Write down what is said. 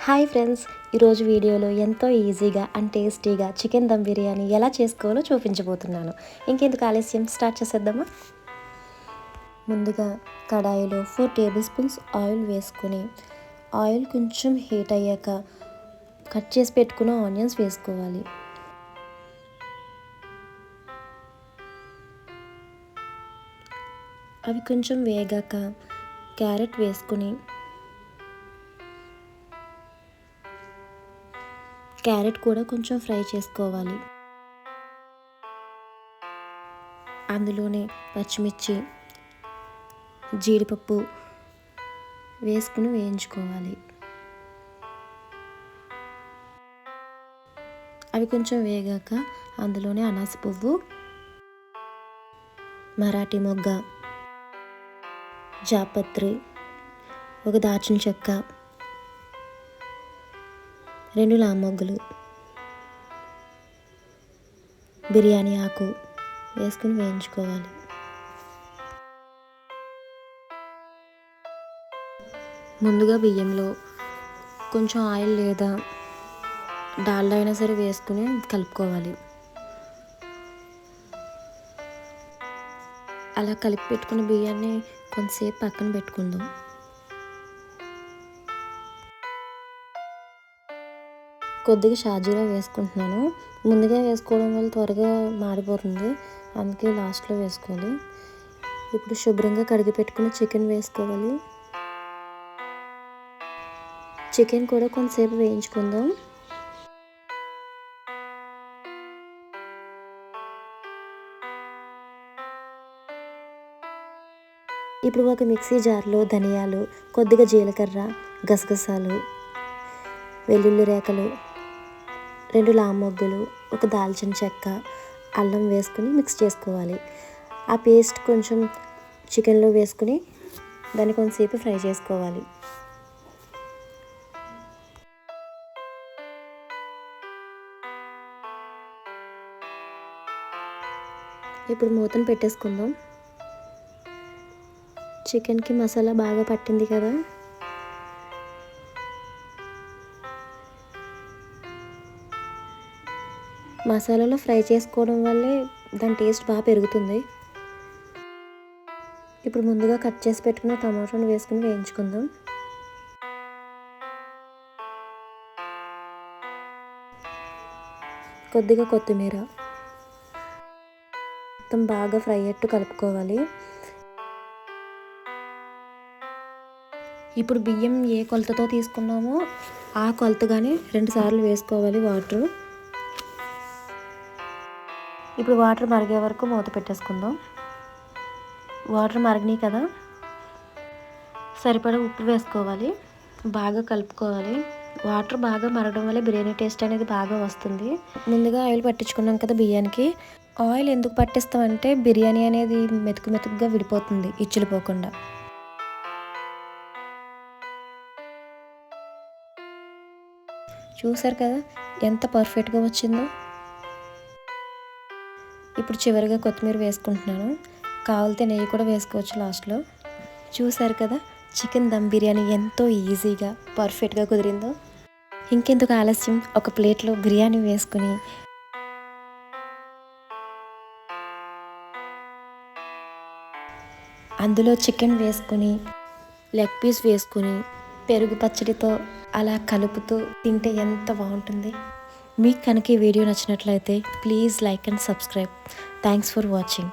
Hi friends, ఈరోజు వీడియోలో ఎంతో ఈజీగా అండ్ టేస్టీగా చికెన్ దమ్ బిర్యానీ ఎలా చేసుకోవాలో చూపించబోతున్నాను. ఇంకెందుకు ఆలస్యం, స్టార్ట్ చేసేద్దామా. ముందుగా కడాయిలో 4 టేబుల్ స్పూన్స్ ఆయిల్ వేసుకొని ఆయిల్ కొంచెం హీట్ అయ్యాక కట్ చేసి పెట్టుకున్న ఆనియన్స్ వేసుకోవాలి. అవి కొంచెం వేగాక క్యారెట్ వేసుకుని క్యారెట్ కూడా కొంచెం ఫ్రై చేసుకోవాలి. అందులోనే పచ్చిమిర్చి, జీడిపప్పు వేసుకుని వేయించుకోవాలి. అవి కొంచెం వేగాక అందులోనే అనాస పువ్వు, మరాఠీ మొగ్గ, జాపత్రి, ఒక దాల్చిన చెక్క, 2 లామొగ్గులు, బిర్యానీ ఆకు వేసుకుని వేయించుకోవాలి. ముందుగా బియ్యంలో కొంచెం ఆయిల్ లేదా డాల్డా అయినా సరే వేసుకుని కలుపుకోవాలి. అలా కలిపి పెట్టుకున్న బియ్యాన్ని కొంతసేపు పక్కన పెట్టుకుందాం. కొద్దిగా షాజీరా వేసుకుంటున్నాను. ముందుగా వేసుకోవడం వల్ల త్వరగా మాడిపోతుంది, అందుకే లాస్ట్లో వేసుకోవాలి. ఇప్పుడు శుభ్రంగా కడిగి పెట్టుకున్న చికెన్ వేసుకోవాలి. చికెన్ కూడా కొంతసేపు వేయించుకుందాం. ఇప్పుడు ఒక మిక్సీ జార్లో ధనియాలు, కొద్దిగా జీలకర్ర, గసగసాలు, వెల్లుల్లి రేఖలు, 2 లామొగ్గులు, ఒక దాల్చిన చెక్క, అల్లం వేసుకుని మిక్స్ చేసుకోవాలి. ఆ పేస్ట్ కొంచెం చికెన్లో వేసుకుని దాన్ని కొంతసేపు ఫ్రై చేసుకోవాలి. ఇప్పుడు మూతను పెట్టేసుకుందాం. చికెన్కి మసాలా బాగా పట్టింది కదా. మసాలాలో ఫ్రై చేసుకోవడం వల్లే దాని టేస్ట్ బాగా పెరుగుతుంది. ఇప్పుడు ముందుగా కట్ చేసి పెట్టుకున్న టమాటోని వేసుకుని వేయించుకుందాం. కొద్దిగా కొత్తిమీర, మొత్తం బాగా ఫ్రై అయ్యేట్టు కలుపుకోవాలి. ఇప్పుడు బియ్యం ఏ కొలతతో తీసుకున్నామో ఆ కొలతగానే 2 సార్లు వేసుకోవాలి వాటర్. ఇప్పుడు వాటర్ మరిగే వరకు మూత పెట్టేసుకుందాం. వాటర్ మరిగినాయి కదా, సరిపడా ఉప్పు వేసుకోవాలి. బాగా కలుపుకోవాలి. వాటర్ బాగా మరగడం వల్ల బిర్యానీ టేస్ట్ అనేది బాగా వస్తుంది. ముందుగా ఆయిల్ పట్టించుకున్నాం కదా బియ్యానికి. ఆయిల్ ఎందుకు పట్టిస్తామంటే బిర్యానీ అనేది మెతుకు మెతుకుగా విడిపోతుంది, ఇచ్చిలిపోకుండా. చూసారు కదా ఎంత పర్ఫెక్ట్గా వచ్చిందో. ఇప్పుడు చివరిగా కొత్తిమీర వేసుకుంటున్నాను. కావాలితే నెయ్యి కూడా వేసుకోవచ్చు లాస్ట్లో. చూసారు కదా చికెన్ దమ్ బిర్యానీ ఎంతో ఈజీగా పర్ఫెక్ట్గా కుదిరిందో. ఇంకెందుకు ఆలస్యం, ఒక ప్లేట్లో బిర్యానీ వేసుకుని అందులో చికెన్ వేసుకుని లెగ్ పీస్ వేసుకుని పెరుగు పచ్చడితో అలా కలుపుతూ తింటే ఎంత బాగుంటుంది. మీకు కనుక ఈ వీడియో నచ్చినట్లయితే please like and subscribe. Thanks for watching.